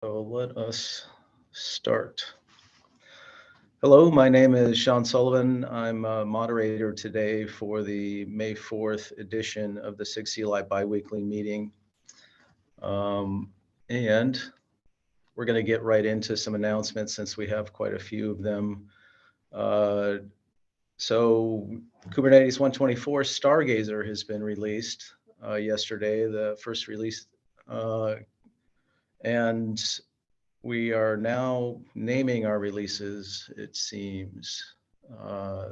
So let us start. Hello, my name is Sean Sullivan. I'm a moderator today for the May 4th edition of the SIG CLI biweekly meeting. And we're going to get right into some announcements since we have quite a few of them. So Kubernetes 124 Stargazer has been released yesterday, the first release. And we are now naming our releases, it seems.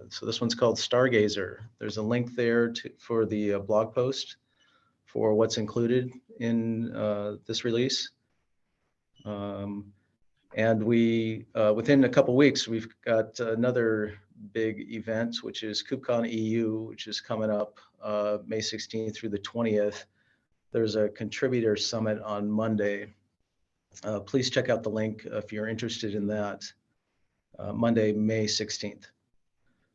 So this one's called Stargazer. There's a link there for the blog post for what's included in this release. And we, within a couple weeks, we've got another big event, which is KubeCon EU, which is coming up May 16th through the 20th. There's a contributor summit on Monday. Please check out the link if you're interested in that, Monday, May 16th.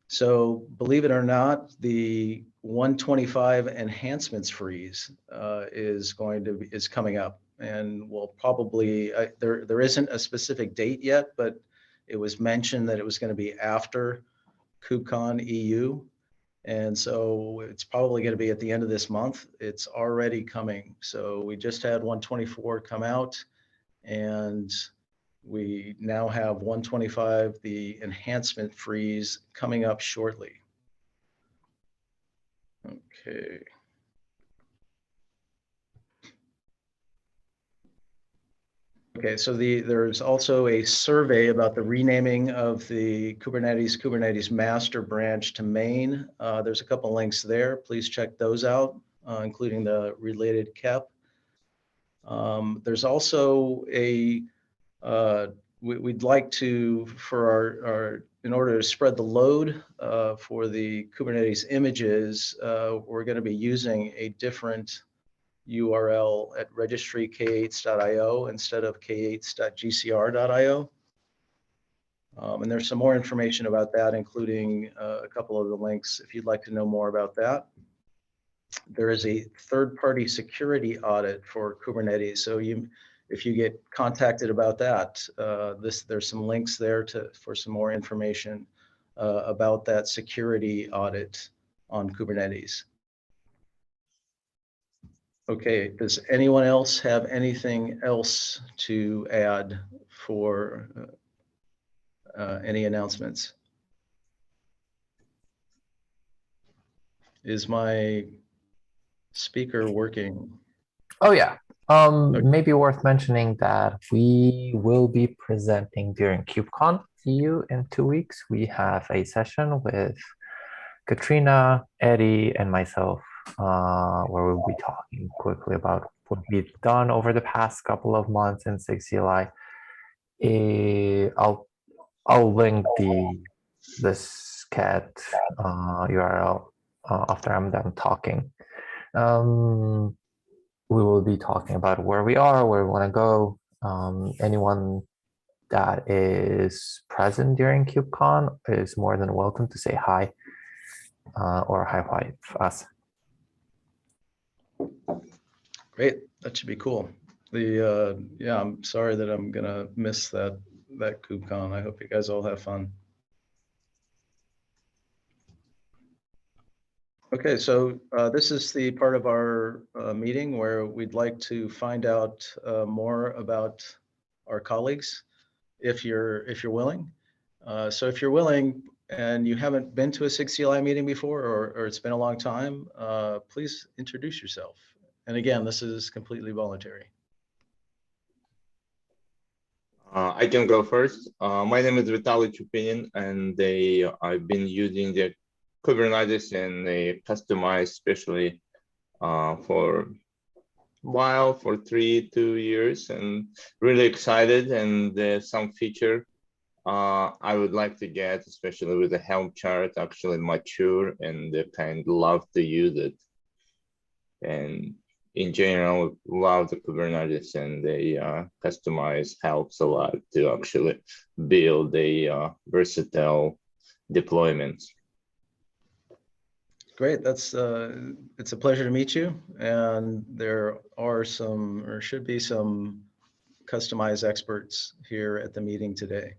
So believe it or not, the 125 enhancements freeze is coming up, and we'll probably, there isn't a specific date yet, but it was mentioned that it was going to be after KubeCon EU. And so it's probably going to be at the end of this month. It's already coming. So we just had 124 come out, and we now have 125, the enhancement freeze, coming up shortly. Okay. Okay, so there's also a survey about the renaming of the Kubernetes master branch to main. There's a couple links there. Please check those out, including the related KEP. There's also a, we'd like to, for our in order to spread the load for the Kubernetes images, we're going to be using a different URL at registry.k8s.io instead of k8s.gcr.io. And there's some more information about that, including a couple of the links if you'd like to know more about that. There is a third-party security audit for Kubernetes. So if you get contacted about that, there's some links there for some more information about that security audit on Kubernetes. Okay, does anyone else have anything else to add for any announcements? Is my speaker working? Oh yeah. Maybe worth mentioning that we will be presenting during KubeCon EU in 2 weeks. We have a session with Katrina, Eddie, and myself, where we'll be talking quickly about what we've done over the past couple of months in SIG CLI. I'll link the SCAD URL after I'm done talking. We will be talking about where we are, where we want to go. Anyone that is present during KubeCon is more than welcome to say hi or high five us. Great, that should be cool. Yeah, I'm sorry that I'm gonna miss that KubeCon. I hope you guys all have fun. Okay, so this is the part of our meeting where we'd like to find out more about our colleagues, if you're willing. So if you're willing and you haven't been to a SIG CLI meeting before, or it's been a long time, please introduce yourself. And again, this is completely voluntary. I can go first. My name is Vitaly Chupinin, and I've been using the Kubernetes and they customized especially for a while, for 2 years, and really excited. And there's some feature I would like to get, especially with the Helm chart, actually mature and kind of love to use it. And in general, love the Kubernetes, and they customize helps a lot to actually build a versatile deployments. Great, it's a pleasure to meet you. And there are some, or should be some, Kustomize experts here at the meeting today.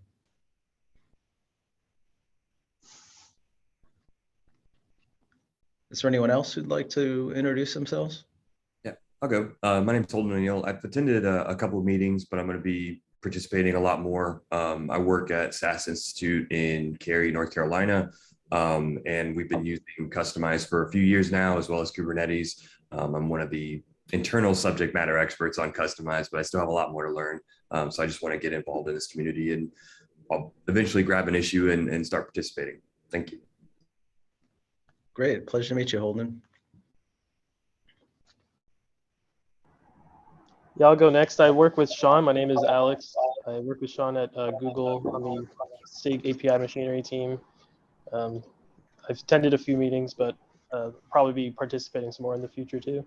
Is there anyone else who'd like to introduce themselves? Yeah, I'll go. My name's Holden O'Neill. I've attended a couple of meetings, but I'm going to be participating a lot more. I work at SAS Institute in Cary, North Carolina, and we've been using Kustomize for a few years now, as well as Kubernetes. I'm one of the internal subject matter experts on Kustomize, but I still have a lot more to learn. So I just want to get involved in this community, and I'll eventually grab an issue and start participating. Thank you. Great, pleasure to meet you, Holden. Yeah, I'll go next. I work with Sean. My name is Alex. I work with Sean at Google on the SIG API machinery team. I've attended a few meetings, but probably be participating some more in the future too.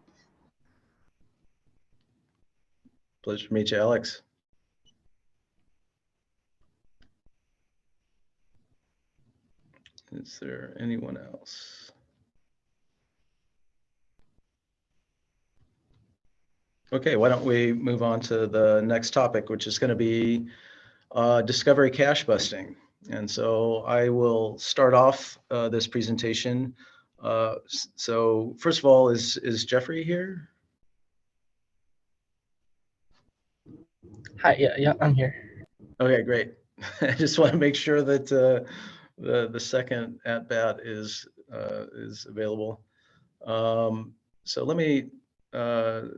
Pleasure to meet you, Alex. Is there anyone else? Okay, why don't we move on to the next topic, which is going to be discovery cache busting. And so I will start off this presentation. So first of all, is Jeffrey here? Hi, yeah, I'm here. Okay, great. I just want to make sure that the second at bat is available. So let me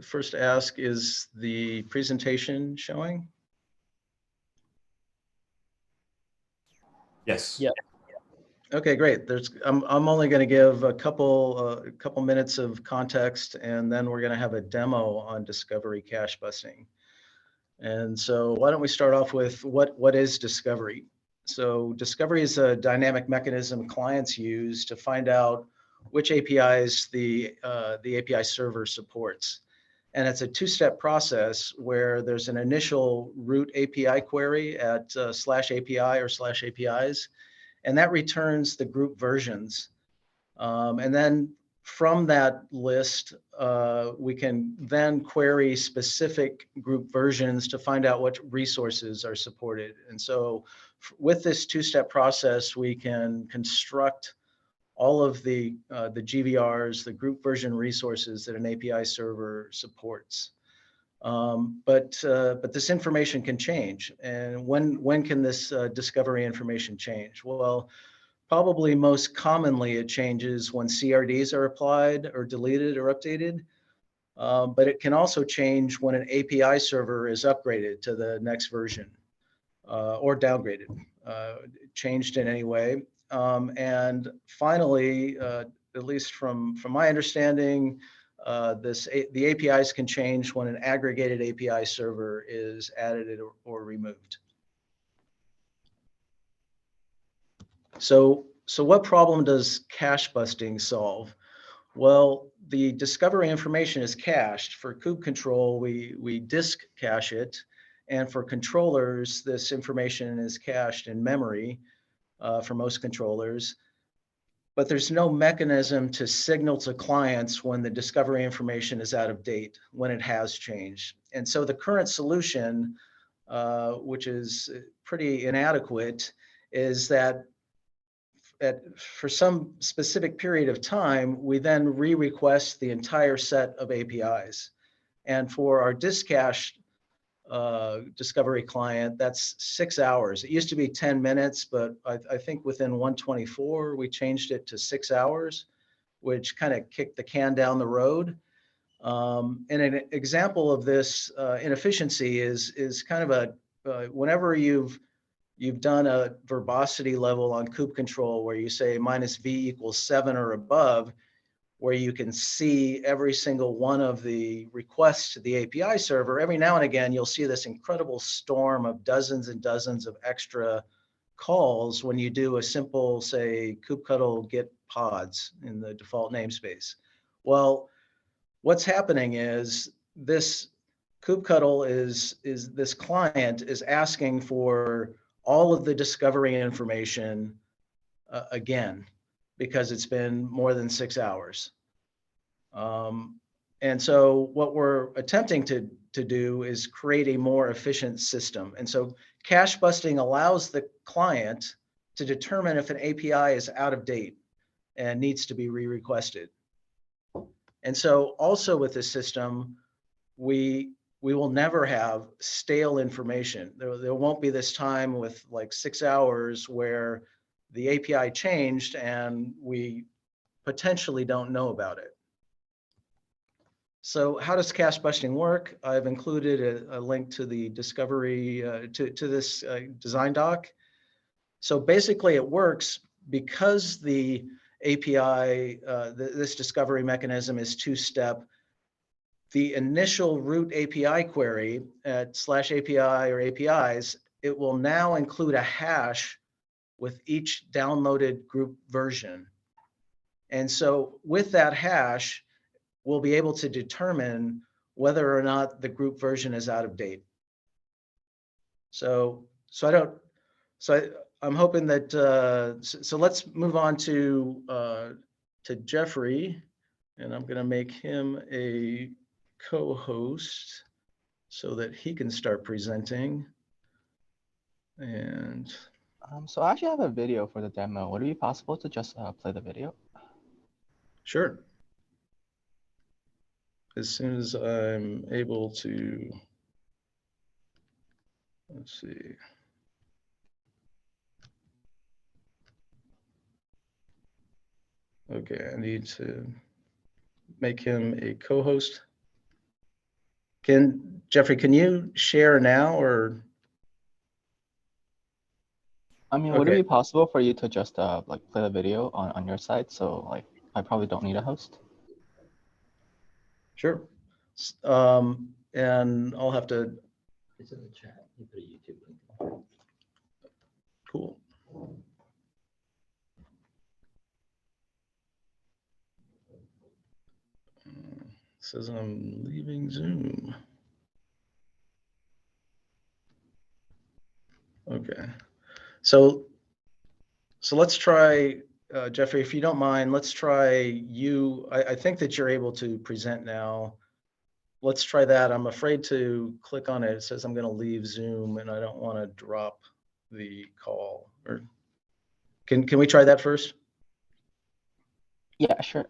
first ask, is the presentation showing? Yes. Yeah. Okay, great. I'm only going to give a couple minutes of context, and then we're going to have a demo on discovery cache busting. And so why don't we start off with what is discovery? So discovery is a dynamic mechanism clients use to find out which APIs the API server supports. And it's a two-step process where there's an initial root API query at /API or /APIs, and that returns the group versions. And then from that list, we can then query specific group versions to find out what resources are supported. And so with this two-step process, we can construct all of the GVRs, the group version resources that an API server supports. But this information can change. And when can this discovery information change? Well, probably most commonly it changes when CRDs are applied or deleted or updated. But it can also change when an API server is upgraded to the next version or downgraded, changed in any way. And finally, at least from my understanding, the APIs can change when an aggregated API server is added or removed. So what problem does cache busting solve? Well, the discovery information is cached. For kube control, we disk cache it. And for controllers, this information is cached in memory for most controllers. But there's no mechanism to signal to clients when the discovery information is out of date, when it has changed. And so the current solution, which is pretty inadequate, is that for some specific period of time, we then re-request the entire set of APIs. And for our disk cache discovery client, that's 6 hours. It used to be 10 minutes, but I think within 124, we changed it to 6 hours, which kind of kicked the can down the road. And an example of this inefficiency is kind of whenever you've done a verbosity level on kube control where you say -v=7 or above, where you can see every single one of the requests to the API server, every now and again, you'll see this incredible storm of dozens and dozens of extra calls when you do a simple, say, kubectl get pods in the default namespace. Well, what's happening is this kubectl is this client is asking for all of the discovery information again, because it's been more than 6 hours. And so what we're attempting to do is create a more efficient system. And so cache busting allows the client to determine if an API is out of date and needs to be re-requested. And so also with this system, we will never have stale information. There won't be this time with like 6 hours where the API changed and we potentially don't know about it. So how does cache busting work? I've included a link to the discovery, to this design doc. So basically it works because the API, this discovery mechanism is two-step. The initial root API query at /API or APIs, it will now include a hash with each downloaded group version. And so with that hash, we'll be able to determine whether or not the group version is out of date. I'm hoping that, so let's move on to Jeffrey, and I'm gonna make him a co-host so that he can start presenting. And So I actually have a video for the demo. Would it be possible to just play the video? sure. As soon as I'm able to, let's see. Okay, I need to make him a co-host. Jeffrey, can you share now or? I mean, would it Okay. be possible for you to just like play the video on your side? So like, I probably don't need a host. Sure. And I'll have to. It's in the chat. You put a YouTube link. Cool. Says I'm leaving Zoom. Okay. So let's try, Jeffrey, if you don't mind, let's try you. I think that you're able to present now. Let's try that. I'm afraid to click on it. It says I'm going to leave Zoom and I don't want to drop the call. Or can we try that first? Yeah, sure.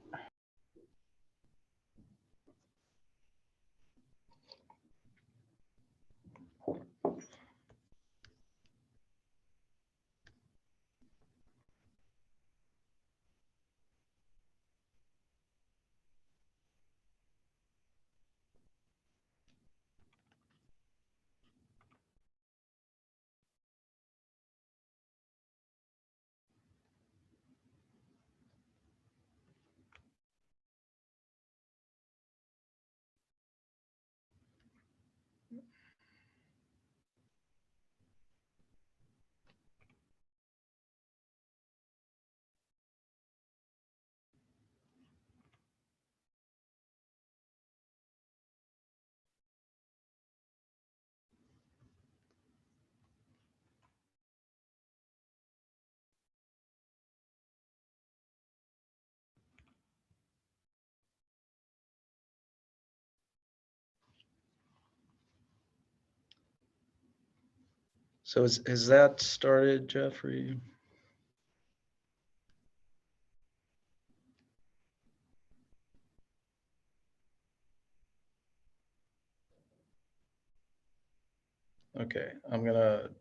So has that started, Jeffrey? Okay, I'm gonna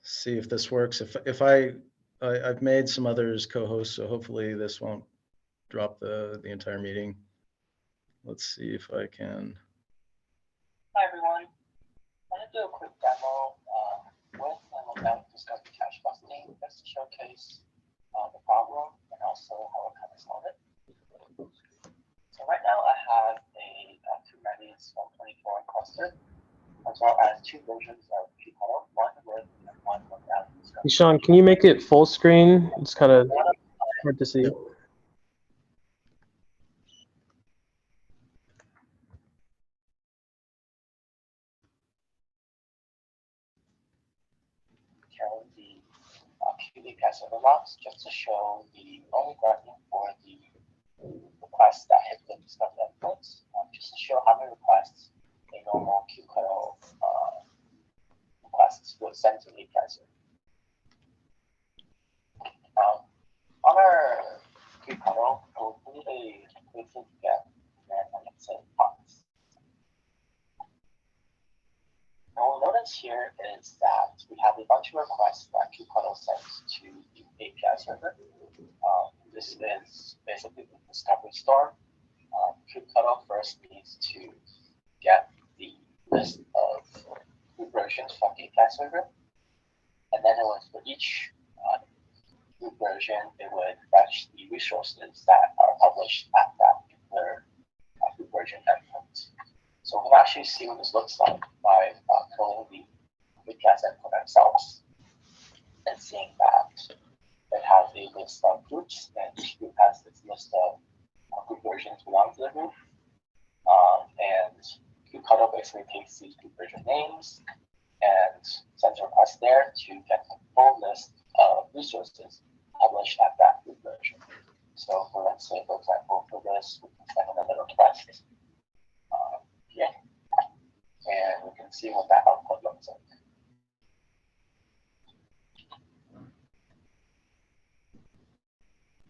see if this works. If I've made some others co-hosts, so hopefully this won't drop the entire meeting. Let's see if I can. Hi everyone. I'm going to do a quick demo with and without discussing cache busting just to showcase the problem and also how we're kind of solve it. So right now I have a Kubernetes 124 cluster as well as two versions of Kubernetes, one with and one without discussing. Hey, Sean, can you make it full screen? It's kind of hard to see. Carry the QB server logs just to show the only writing for the requests that hit the discovery endpoints, just to show how many requests a normal kubectl requests will send to the API server. On our kubectl, we'll need a quickly get command and let's say pods. And what we'll notice here is that we have a bunch of requests that kubectl sends to the API server. This is basically the discovery storm. Kubectl first needs to get the list of root versions from the API server, and then it would, for each root version, it would fetch the resources that are published at that particular root version endpoint. So we can actually see what this looks like by calling the API endpoint themselves and seeing that it has a list of groups, and each group has its list of group versions belong to the group. And kubectl basically takes these group version names and sends a request there to get the full list of resources published at that group version. So for, let's say, for example, for this, we can send another request here, and we can see what that output looks like.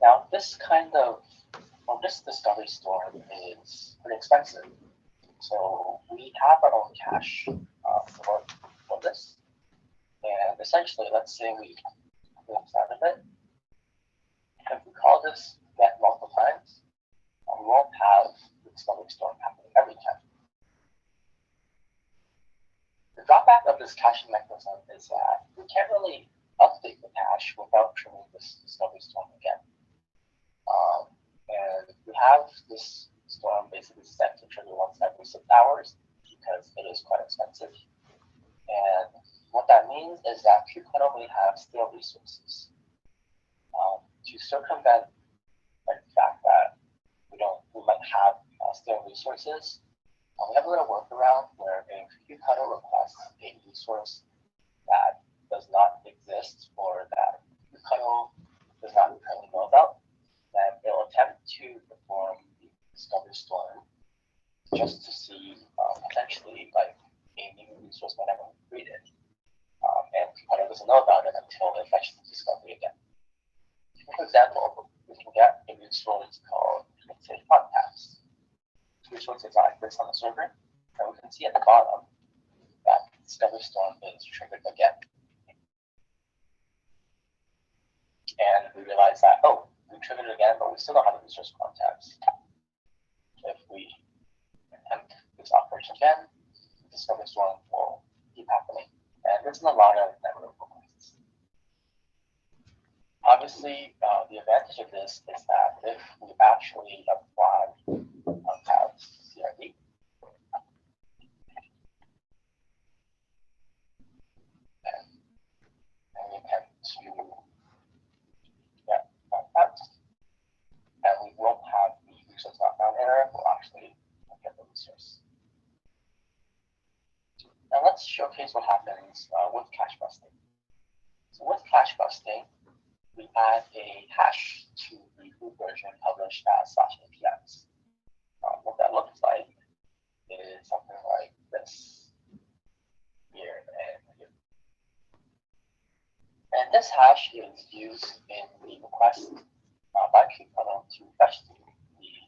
Now, this kind of, well, this discovery storm is pretty expensive. So we have our own cache for this. And essentially, let's say we close out of it. If we call this get multiple times, we won't have the discovery storm happening every time. The drawback of this caching mechanism is that we can't really update the cache without triggering this discovery storm again. And we have this storm basically set to trigger once every 6 hours because it is quite expensive. And what that means is that kubectl may have stale resources. To circumvent the fact that we might have stale resources, we have a little workaround where if kubectl requests a resource that does not exist or that kubectl does not currently know about, then it will attempt to perform the discovery storm just to see potentially like a new resource might have been created. And kubectl doesn't know about it until it fetches the discovery again. For example, we can get a resource called, let's say, contacts. This resource is not exists on the server, and we can see at the bottom that the discovery storm is triggered again. And we realize that, oh, we triggered it again, but we still don't have a resource contacts. If we attempt this operation again, the discovery storm will keep happening. And there's a lot of network requests. Obviously, the advantage of this is that if we actually apply contacts CRD, and we attempt to get contacts, and we won't have the resource not found error, we'll actually get the resource. Now let's showcase what happens with cache busting. So with cache busting, we add a hash to the root version published as /APIs. What that looks like is something like this here and here. And this hash is used in the request by kubectl to fetch the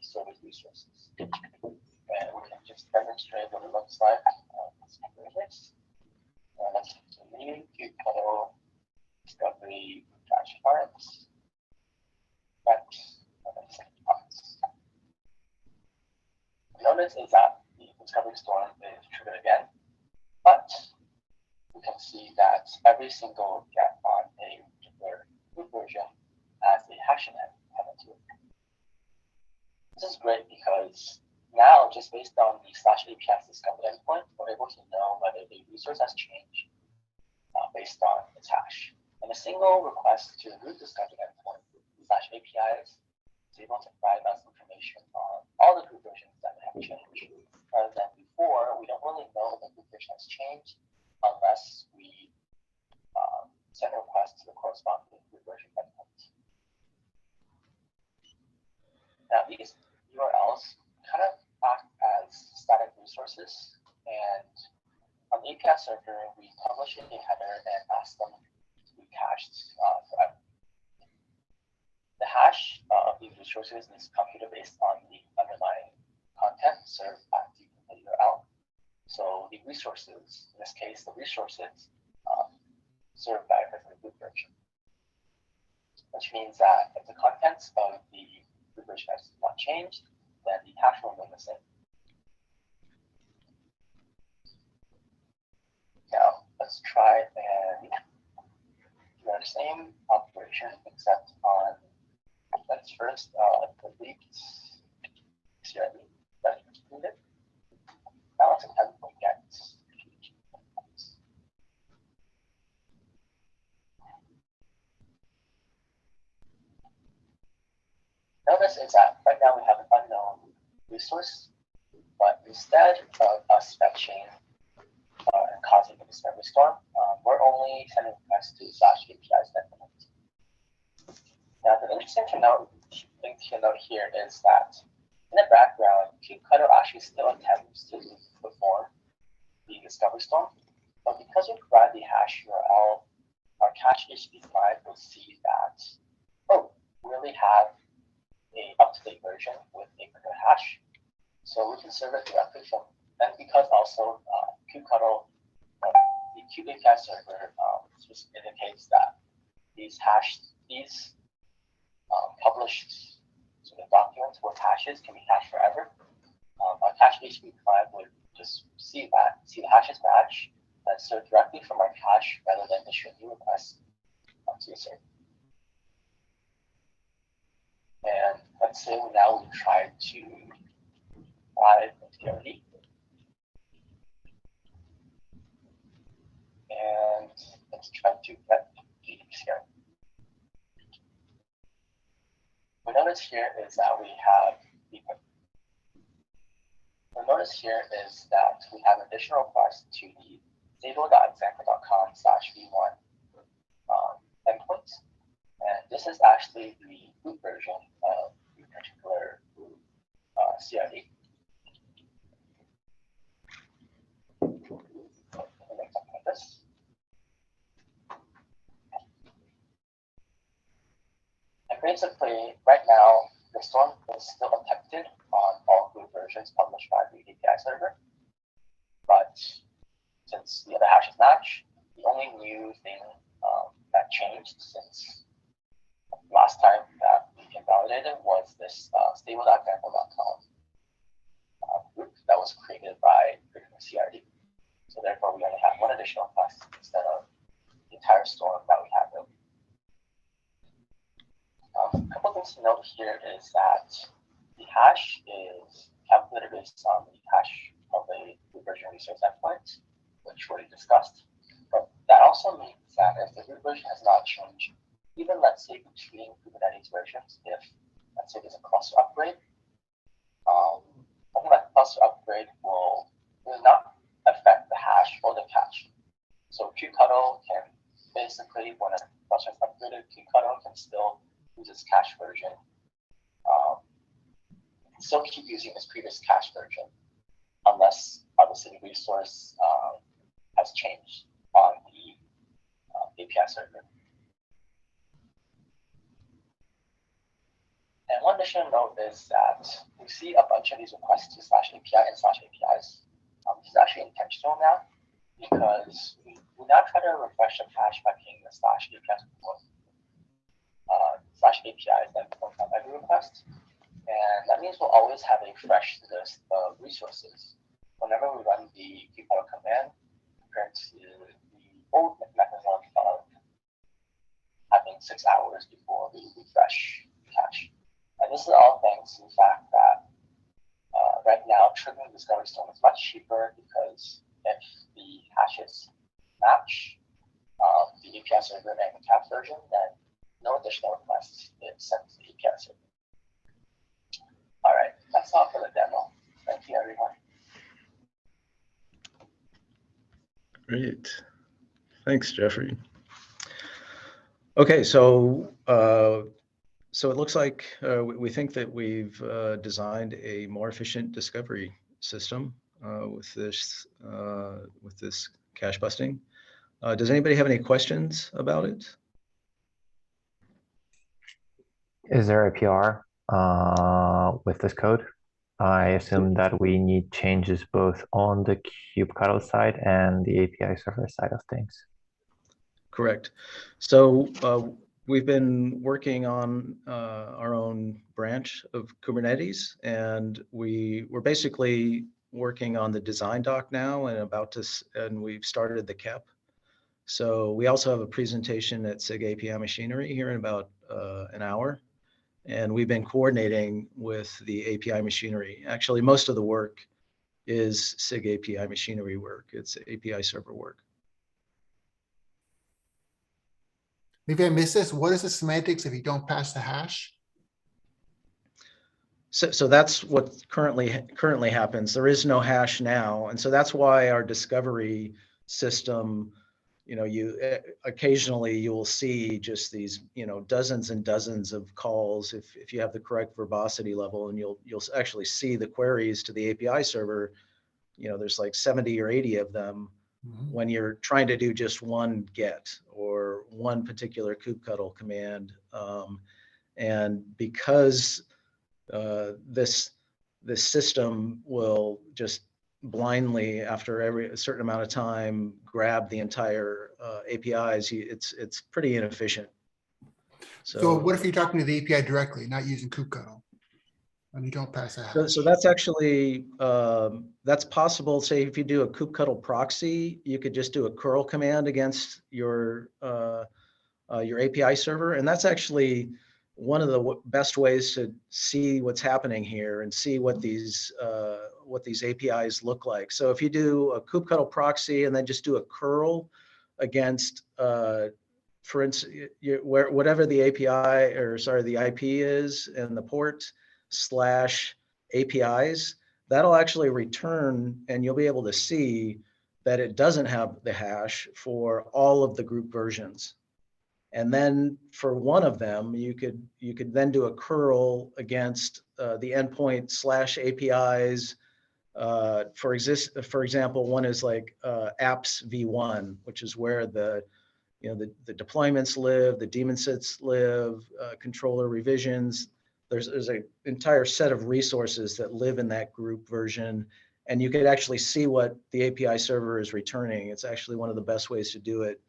service resources. And we can just demonstrate what it looks like. Let's continue kubectl discovery cache parts. Notice is that the discovery storm is triggered again, but we can see that every single get on a particular root version has a hashing element to it. This is great because now, just based on the /APIs discovery endpoint, we're able to know whether the resource has changed based on its hash. And a single request to the root discovery endpoint /APIs is able to provide us information on all the group versions that have changed. Rather than before, we don't really know if the group version has changed unless we send a request to the corresponding group version endpoint. Now, these server, we publish a header and ask them to be cached forever. The hash of these resources is computed based on the underlying content served at the URL. So the resources, in this case, the resources served by the root version, which means that if the contents of the root version has not changed, then the hash will remain the same. Now, let's try and do the same operation, except on, let's first delete CRV that's included. Now let's attempt to get. Notice is that right now we have an unknown resource, but instead of us fetching and causing a discovery storm, we're only sending requests to /APIs endpoint. Now, the interesting thing to note here is that in the background, kubectl actually still attempts to perform the discovery storm, but because we provide the hash URL, our cache HTTP client will see that, oh, we really have a up-to-date version with a clear hash, so we can serve it directly from. And because also kubectl, the kube API server just indicates that these published sort of documents with hashes can be cached forever. Our cache HTTP client would just see the hashes match, and serve directly from our cache rather than issue a new request to the server. And let's say now we try to add security. And let's try to get GDPR. What we notice here is that we have additional requests to the stable.example.com/v1 endpoint. And this is actually the root version of the particular CRD. Make something like this. And basically, right now, the storm is still attempted on all root versions published by the API server. But since the other hashes match, the only new thing that changed since last time that we invalidated was this stable.example.com group that was created by CRD. So therefore, we only have one additional request instead of the entire storm that we have. A couple things to note here is that the hash is calculated based on the hash of a root version resource endpoint, which we already discussed. But that also means that if the root version has not changed, even let's say between Kubernetes versions, if let's say there's a cluster upgrade, I think that cluster upgrade will not affect the hash or the cache. So kubectl can basically, when a cluster is upgraded, kubectl can still use its cache version, still keep using its previous cache version, unless obviously the resource has changed on the API server. And one additional note is that we see a bunch of these requests to /API and /APIs. This is actually intentional now because we now try to refresh the cache by pinging the /APIs before. /APIs then perform on every request. And that means we'll always have a fresh list of resources whenever we run the kubectl command compared to the old mechanism of having 6 hours before we refresh cache. And this is all thanks to the fact that right now triggering discovery storm is much cheaper because if the hashes match the API server and the cache version, then no additional requests is sent to the API server. All right, that's all for the demo. Thank you, everyone. Great. Thanks, Jeffrey. Okay, so it looks like we think that we've designed a more efficient discovery system with this cache busting. Does anybody have any questions about it? Is there a PR with this code? I assume that we need changes both on the kubectl side and the API server side of things. Correct. So we've been working on our own branch of Kubernetes, and we're basically working on the design doc now and we've started the KEP. So we also have a presentation at SIG API Machinery here in about an hour. And we've been coordinating with the API Machinery. Actually, most of the work is SIG API Machinery work. It's API server work. Maybe I missed this. What is the semantics if you don't pass the hash? So that's what currently happens. There is no hash now, and so that's why our discovery system, occasionally you will see just these, dozens and dozens of calls if you have the correct verbosity level, and you'll actually see the queries to the API server. There's like 70 or 80 of them when you're trying to do just one get or one particular kubectl command, and because this system will just blindly, after a certain amount of time, grab the entire APIs. It's pretty inefficient. So what if you're talking to the API directly, not using kubectl, and you don't pass a hash? So that's actually that's possible. Say if you do a kubectl proxy, you could just do a curl command against your API server, and that's actually one of the best ways to see what's happening here and see what these APIs look like. So if you do a kubectl proxy and then just do a curl against, for instance, whatever the API the IP is and the port / APIs, that'll actually return, and you'll be able to see that it doesn't have the hash for all of the group versions. And then for one of them, you could then do a curl against the endpoint / APIs. For example, one is like apps v1, which is where the deployments live, the daemon sets live, controller revisions. There's an entire set of resources that live in that group version, and you could actually see what the API server is returning. It's actually one of the best ways to do it.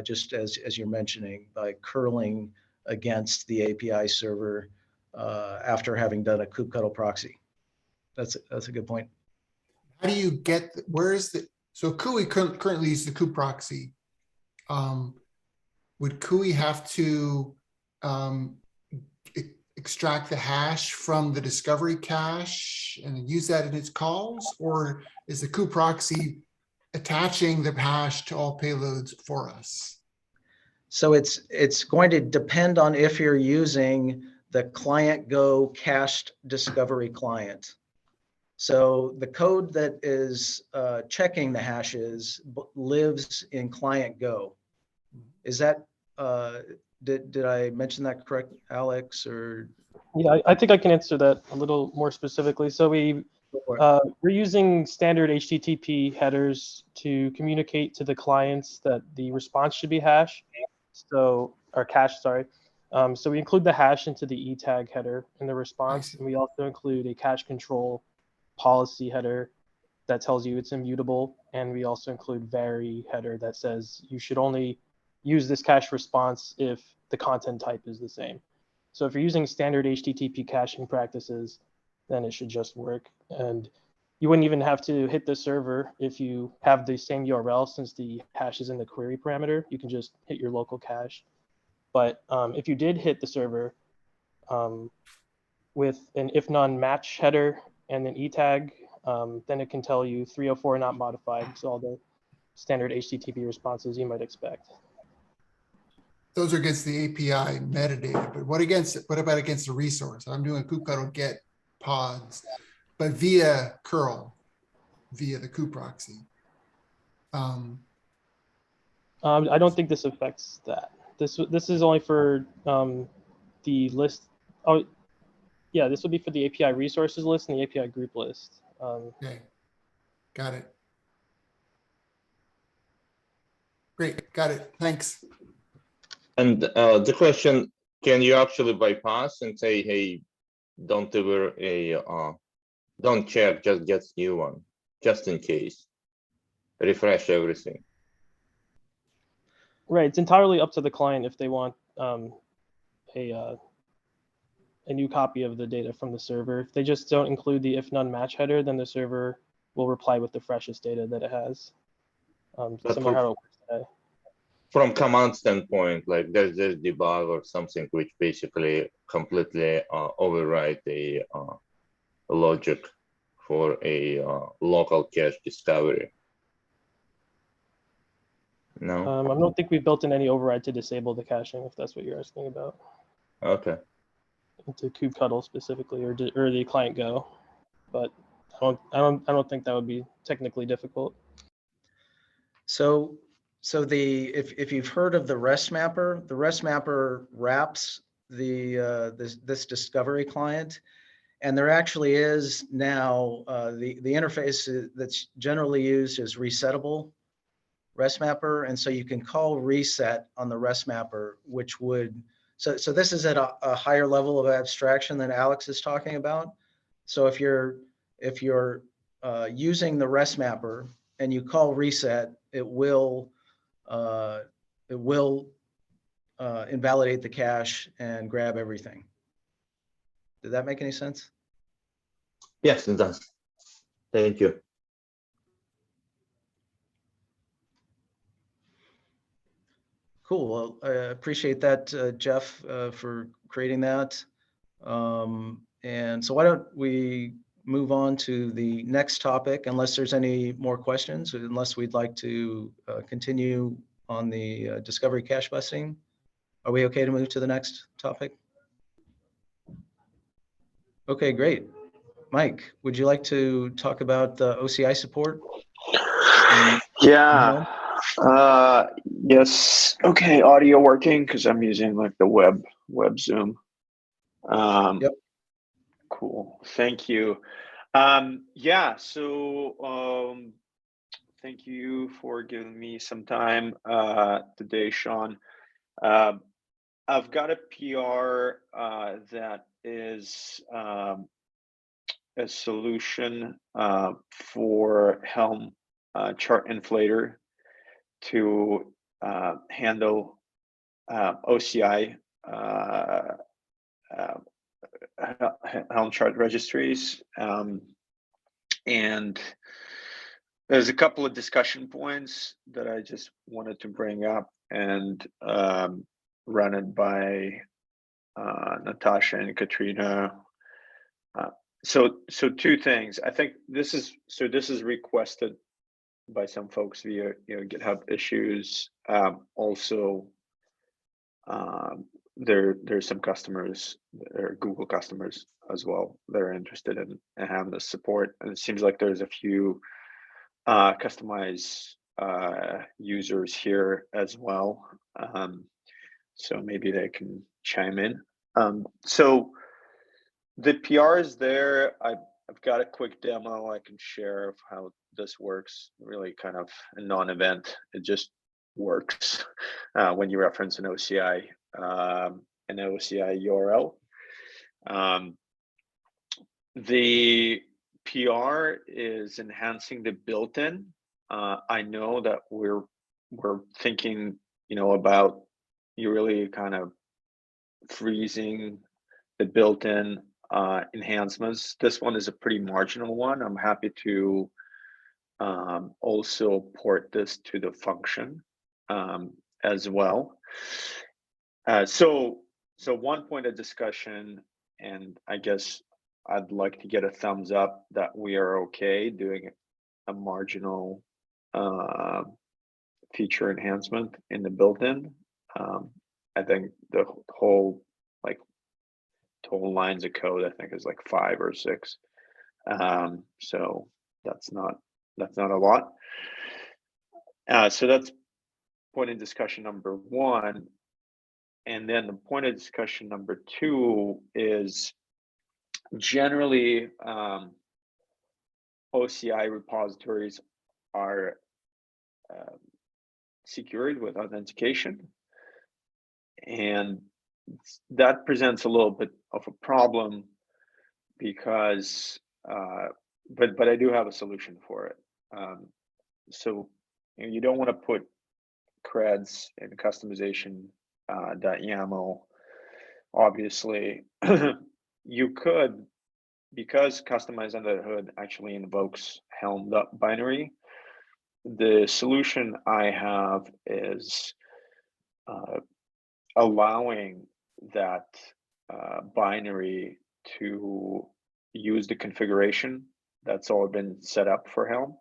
Just as you're mentioning, by curling against the API server after having done a kubectl proxy. That's a good point. How do you get, so KUI currently uses the kube proxy. Would KUI have to extract the hash from the discovery cache and use that in its calls? Or is the kube proxy attaching the hash to all payloads for us? So it's going to depend on if you're using the client Go cached discovery client. So the code that is checking the hashes lives in client Go. Is that did I mention that correct, Alex? Or yeah, I think I can answer that a little more specifically. So we're using standard HTTP headers to communicate to the clients that the response should be hash. So, or cache, sorry. So we include the hash into the e-tag header in the response, and we also include a cache control policy header that tells you it's immutable, and we also include vary header that says you should only use this cache response if the content type is the same. So if you're using standard HTTP caching practices, then it should just work. And you wouldn't even have to hit the server if you have the same URL, since the hash is in the query parameter. You can just hit your local cache. But if you did hit the server with an if none match header and an e-tag, then it can tell you 304 not modified. So all the standard HTTP responses you might expect. Those are against the API metadata, but what about against the resource? I'm doing kubectl get pods, but via curl, via the kube proxy. I don't think this affects that. This is only for the list. Oh, yeah, this would be for the API resources list and the API group list. Okay, got it. got it. Thanks. And the question, can you actually bypass and say, hey, don't ever don't check, just get new one, just in case. Refresh everything. Right. It's entirely up to the client if they want a new copy of the data from the server. If they just don't include the if none match header, then the server will reply with the freshest data that it has. Similar how it works today. From command standpoint, like there's this debug or something which basically completely override the logic for a local cache discovery. No. I don't think we built in any override to disable the caching, if that's what you're asking about. Okay. Into kubectl specifically, or the client Go, but I don't think that would be technically difficult. So if you've heard of the REST mapper, the REST mapper wraps this discovery client, and there actually is now the interface that's generally used is resettable REST mapper, and so you can call reset on the REST mapper, which would so this is at a higher level of abstraction than Alex is talking about. So if you're using the REST mapper and you call reset, it will invalidate the cache and grab everything. Did that make any sense? Yes, it does. Thank you. Cool. Well, I appreciate that, Jeff, for creating that. And so why don't we move on to the next topic, unless there's any more questions, unless we'd like to continue on the discovery cache busting. Are we okay to move to the next topic? Okay, great. Mike, would you like to talk about the OCI support? Yeah. Yes. Okay. Audio working because I'm using like the web Zoom. Yep. Cool. Thank you. Yeah. So thank you for giving me some time today, Sean. I've got a PR that is a solution for Helm chart inflator to handle OCI Helm chart registries. And there's a couple of discussion points that I just wanted to bring up and run it by Natasha and Katrina. So two things. I think this is requested by some folks via GitHub issues. Also, there's some customers, or Google customers as well, that are interested in having this support. And it seems like there's a few customized users here as well. So maybe they can chime in. So the PR is there. I've got a quick demo I can share of how this works. Really kind of a non-event. It just works when you reference an OCI URL. The PR is enhancing the built-in. I know that we're thinking, about you really kind of freezing the built-in enhancements. This one is a pretty marginal one. I'm happy to also port this to the function as well. So one point of discussion, and I guess I'd like to get a thumbs up that we are okay doing a marginal feature enhancement in the built-in. I think the whole total lines of code, I think, is like 5 or 6. So that's not a lot. So that's point of discussion number 1. And then the point of discussion number 2 is generally OCI repositories are secured with authentication. And that presents a little bit of a problem because, but I do have a solution for it. So you don't want to put creds in customization .yaml. Obviously, you could, because customize under the hood actually invokes Helm.binary. The solution I have is allowing that binary to use the configuration that's all been set up for Helm.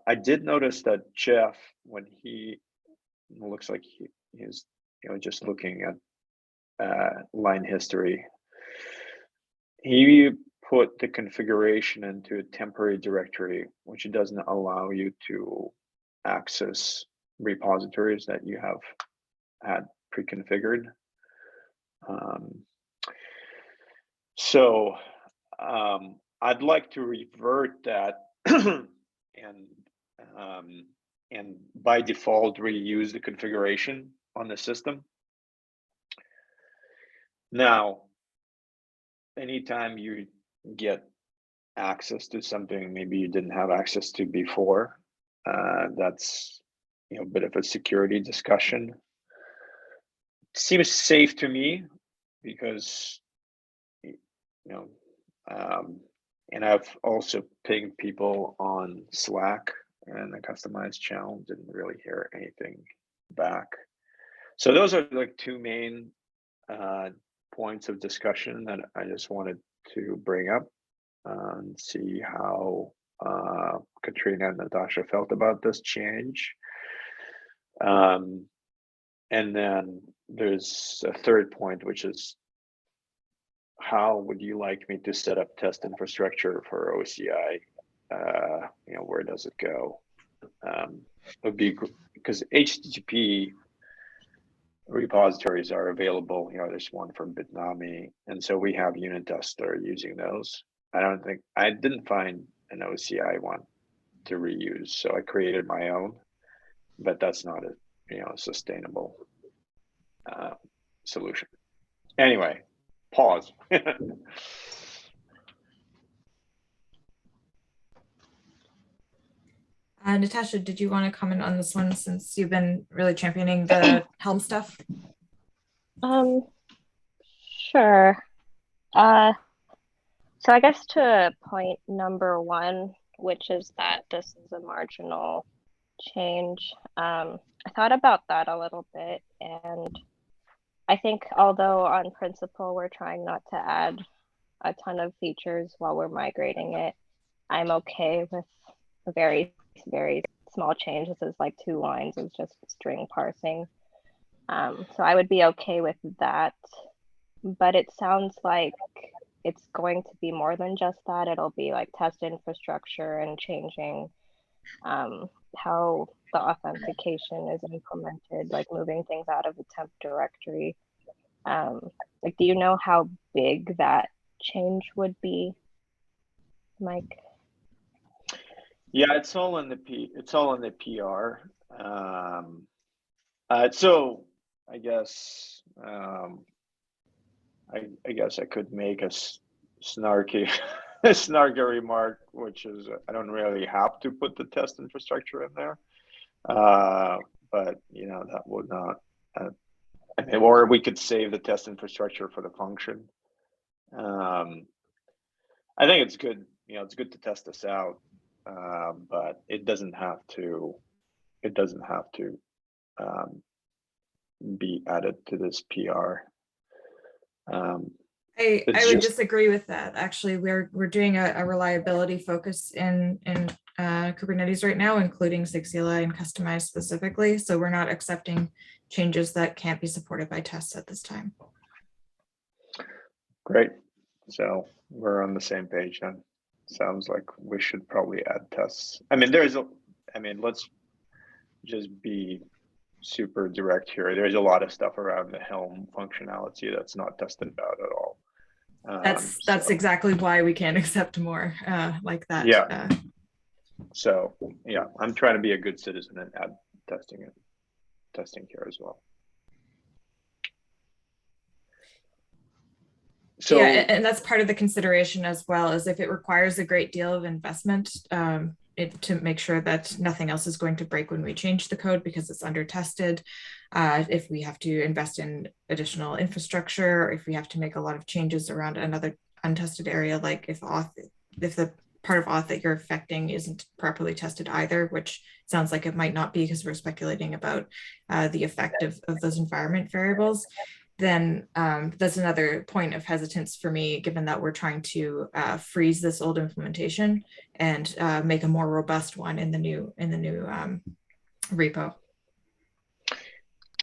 I did notice that Jeff, when he looks like he's just looking at line history, he put the configuration into a temporary directory, which doesn't allow you to access repositories that you have had pre-configured. So I'd like to revert that and by default reuse the configuration on the system. Now, anytime you get access to something maybe you didn't have access to before, that's a bit of a security discussion. Seems safe to me because and I've also pinged people on Slack and the customized channel, didn't really hear anything back. So those are like two main points of discussion that I just wanted to bring up and see how Katrina and Natasha felt about this change. And then there's a third point, which is how would you like me to set up test infrastructure for OCI? Where does it go? Would be because HTTP repositories are available. There's one from Bitnami, and so we have unit tests that are using those. I didn't find an OCI one to reuse, so I created my own, but that's not a sustainable solution. Anyway, pause. Natasha, did you want to comment on this one since you've been really championing the Helm stuff? Sure. So I guess to point number one, which is that this is a marginal change, I thought about that a little bit, and I think although on principle we're trying not to add a ton of features while we're migrating it, I'm okay with a very, very small change. This is like 2 lines of just string parsing. So I would be okay with that, but it sounds like it's going to be more than just that. It'll be like test infrastructure and changing how the authentication is implemented, like moving things out of the temp directory. Like, do you know how big that change would be, Mike? Yeah, it's all in the PR. So I guess I guess I could make a snarky remark, which is I don't really have to put the test infrastructure in there, but that would not. Or we could save the test infrastructure for the function. I think it's good. It's good to test this out, but it doesn't have to. It doesn't have to be added to this PR. I would disagree with that. Actually, we're doing a reliability focus in Kubernetes right now, including SIG CLI and customized specifically. So we're not accepting changes that can't be supported by tests at this time. Great. So we're on the same page then. Sounds like we should probably add tests. Let's just be super direct here. There's a lot of stuff around the Helm functionality that's not tested out at all. That's exactly why we can't accept more like that. Yeah. So yeah, I'm trying to be a good citizen and add testing here as well. So yeah, and that's part of the consideration as well, is if it requires a great deal of investment to make sure that nothing else is going to break when we change the code because it's under tested. If we have to invest in additional infrastructure, or if we have to make a lot of changes around another untested area, like if the part of auth that you're affecting isn't properly tested either, which sounds like it might not be because we're speculating about the effect of those environment variables, then that's another point of hesitance for me, given that we're trying to freeze this old implementation and make a more robust one in the new repo.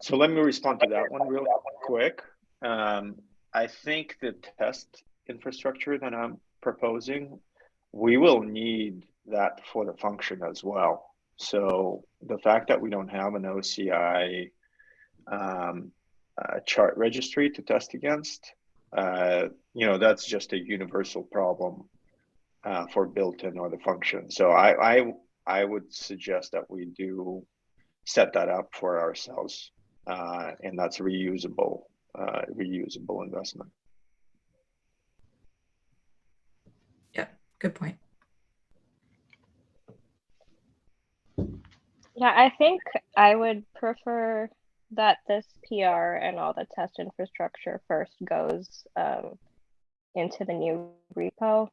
So let me respond to that one real quick. I think the test infrastructure that I'm proposing, we will need that for the function as well. So the fact that we don't have an OCI chart registry to test against, that's just a universal problem for built-in or the function. So I would suggest that we do set that up for ourselves, and that's reusable investment. Yeah, good point. Yeah, I think I would prefer that this PR and all the test infrastructure first goes into the new repo.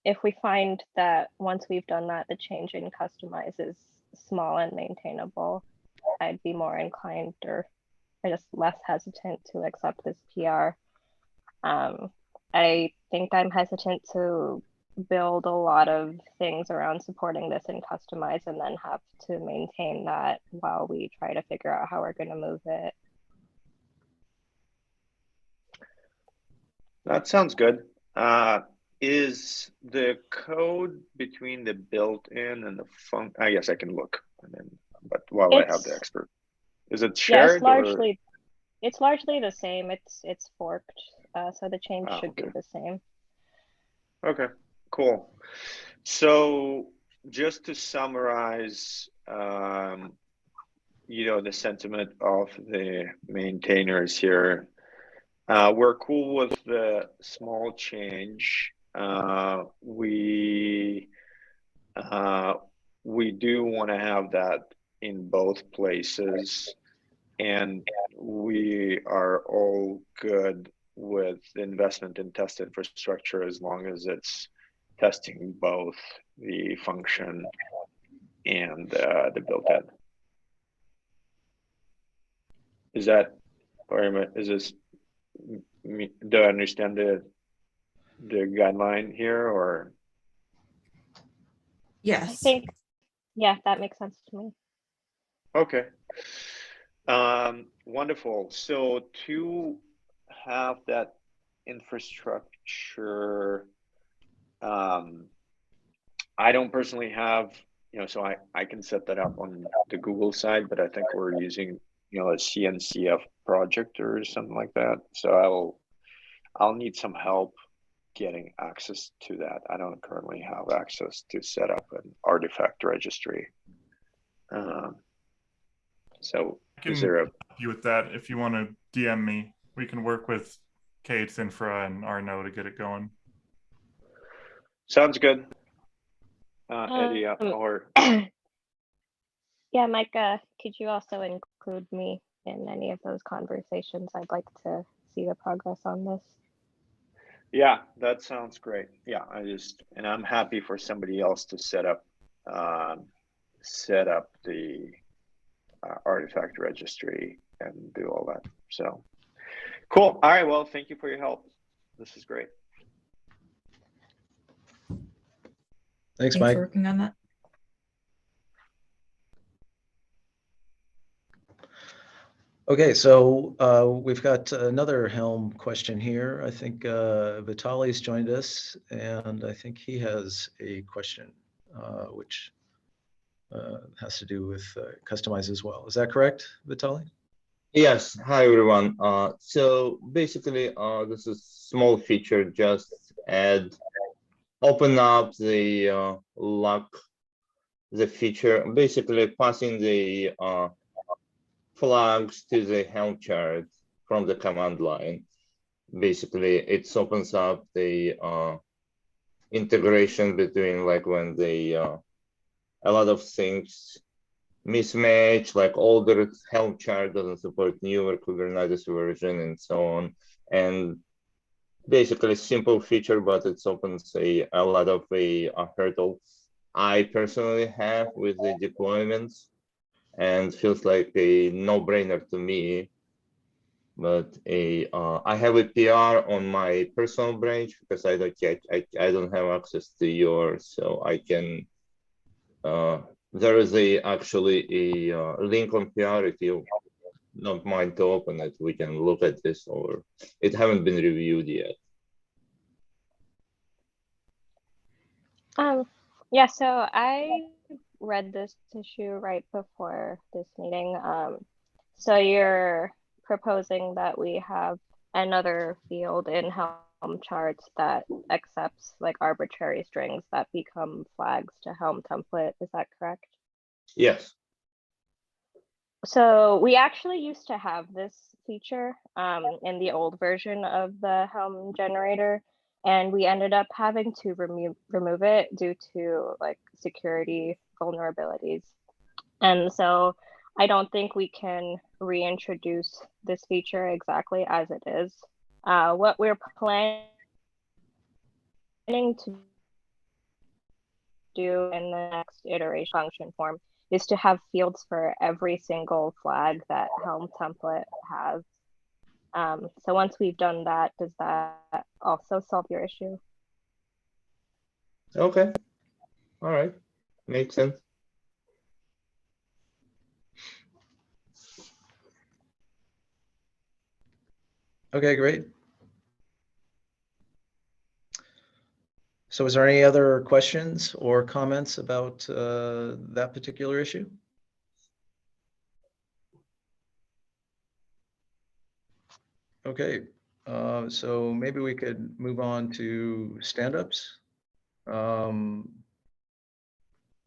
If we find that once we've done that, the change in customize is small and maintainable, I'd be more inclined, or just less hesitant to accept this PR. I think I'm hesitant to build a lot of things around supporting this in customize and then have to maintain that while we try to figure out how we're going to move it. That sounds good. Is the code between the built-in and the func? I guess I can look, but while I have the expert, is it shared? Yeah, it's largely the same. It's forked, so the change should be the same. Okay, cool. So just to summarize, the sentiment of the maintainers here, we're cool with the small change. We do want to have that in both places, and we are all good with the investment in test infrastructure as long as it's testing both the function and the built-in. Is this? Do I understand the guideline here, or? Yes. I think, yeah, that makes sense to me. Okay. Wonderful. So to have that infrastructure, I don't personally have, so I can set that up on the Google side, but I think we're using, a CNCF project or something like that. So I'll need some help getting access to that. I don't currently have access to set up an artifact registry. So I can is there help you with that if you want to DM me. We can work with Kate's Infra and Arno to get it going. Sounds good. Eddie, or yeah, Micah, could you also include me in any of those conversations? I'd like to see the progress on this. Yeah, that sounds great. Yeah, I'm happy for somebody else to set up the artifact registry and do all that. So cool. All right. Well, thank you for your help. This is great. Thanks, Mike. For working on that. Okay, so we've got another Helm question here. I think Vitali's joined us, and I think he has a question, which has to do with Kustomize as well. Is that correct, Vitali? Yes. Hi, everyone. So basically, this is a small feature. Just open up the lock the feature, basically passing the flags to the Helm chart from the command line. Basically, it opens up the integration between like when the a lot of things mismatch, like older Helm chart doesn't support newer Kubernetes version and so on. And basically simple feature, but it opens a lot of a hurdle I personally have with the deployments and feels like a no-brainer to me. But I have a PR on my personal branch because I don't have access to yours, so I can. There is actually a link on PR. If you don't mind to open it, we can look at this, or it haven't been reviewed yet. Yeah, so I read this issue right before this meeting. So you're proposing that we have another field in Helm charts that accepts like arbitrary strings that become flags to Helm template. Is that correct? Yes. So we actually used to have this feature in the old version of the Helm generator, and we ended up having to remove it due to like security vulnerabilities. And so I don't think we can reintroduce this feature exactly as it is. What we're planning to do in the next iteration function form is to have fields for every single flag that Helm template has. So once we've done that, does that also solve your issue? Okay. All right. Makes sense. Okay, great. So is there any other questions or comments about that particular issue? Okay, so maybe we could move on to stand-ups.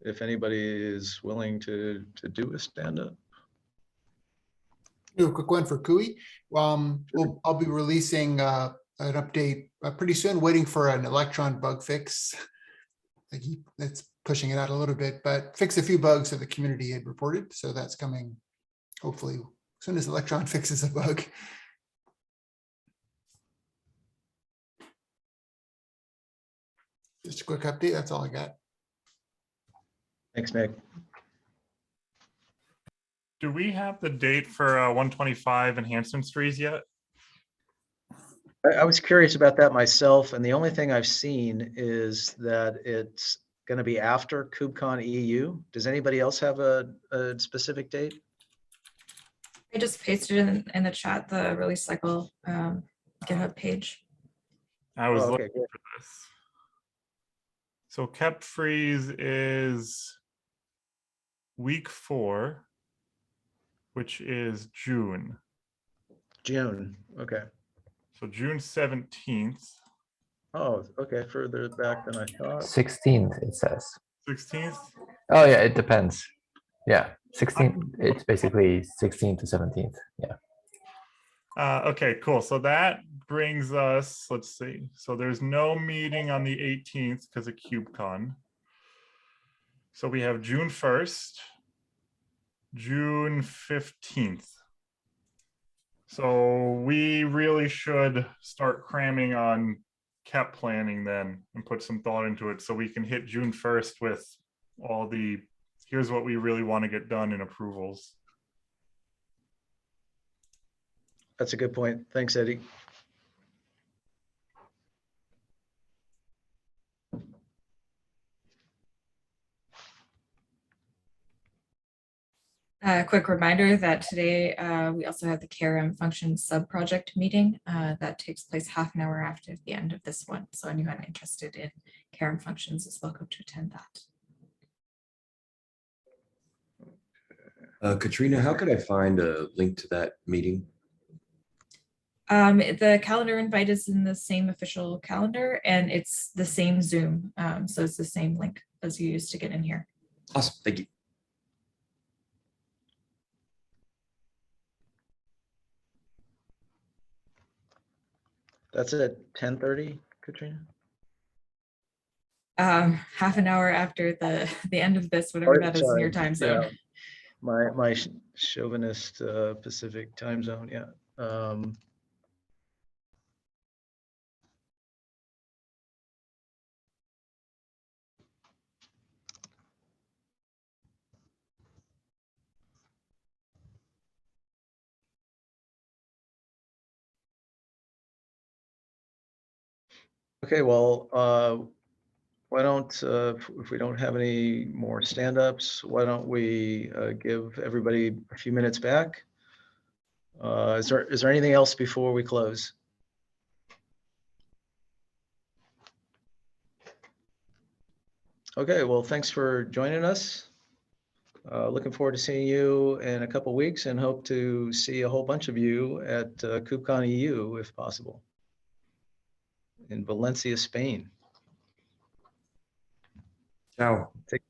If anybody is willing to do a stand-up. Do a quick one for Kui. I'll be releasing an update pretty soon, waiting for an Electron bug fix. That's pushing it out a little bit, but fix a few bugs that the community had reported. So that's coming hopefully as soon as Electron fixes a bug. Just a quick update. That's all I got. Thanks, Nick. Do we have the date for 125 enhancement trees yet? I was curious about that myself, and the only thing I've seen is that it's going to be after KubeCon EU. Does anybody else have a specific date? I just pasted in the chat the release cycle GitHub page. I was okay, looking good. for this. So kept freeze is week 4, which is June. June, okay. So June 17th. Oh, okay, further back than I thought. 16th, it says. 16th? Oh, yeah, it depends. Yeah, 16th, it's basically 16th to 17th. Yeah. Okay, cool. So that brings us, let's see. So there's no meeting on the 18th because of KubeCon. So we have June 1st, June 15th. So we really should start cramming on KEP planning then and put some thought into it so we can hit June 1st with all the, here's what we really want to get done in approvals. That's a good point. Thanks, Eddie. A quick reminder that today we also have the KRM function sub-project meeting that takes place half an hour after the end of this one. So anyone interested in KRM functions is welcome to attend that. Katrina, how could I find a link to that meeting? The calendar invite is in the same official calendar and it's the same Zoom. So it's the same link as you used to get in here. Awesome. Thank you. That's at 10:30, Katrina? Half an hour after the end of this, whatever that is in your time zone. Yeah. My chauvinist Pacific time zone, yeah. Okay, well, why don't, if we don't have any more stand-ups, why don't we give everybody a few minutes back? Is there anything else before we close? Okay, well, thanks for joining us. Looking forward to seeing you in a couple weeks and hope to see a whole bunch of you at KubeCon EU if possible in Valencia, Spain. Ciao. Take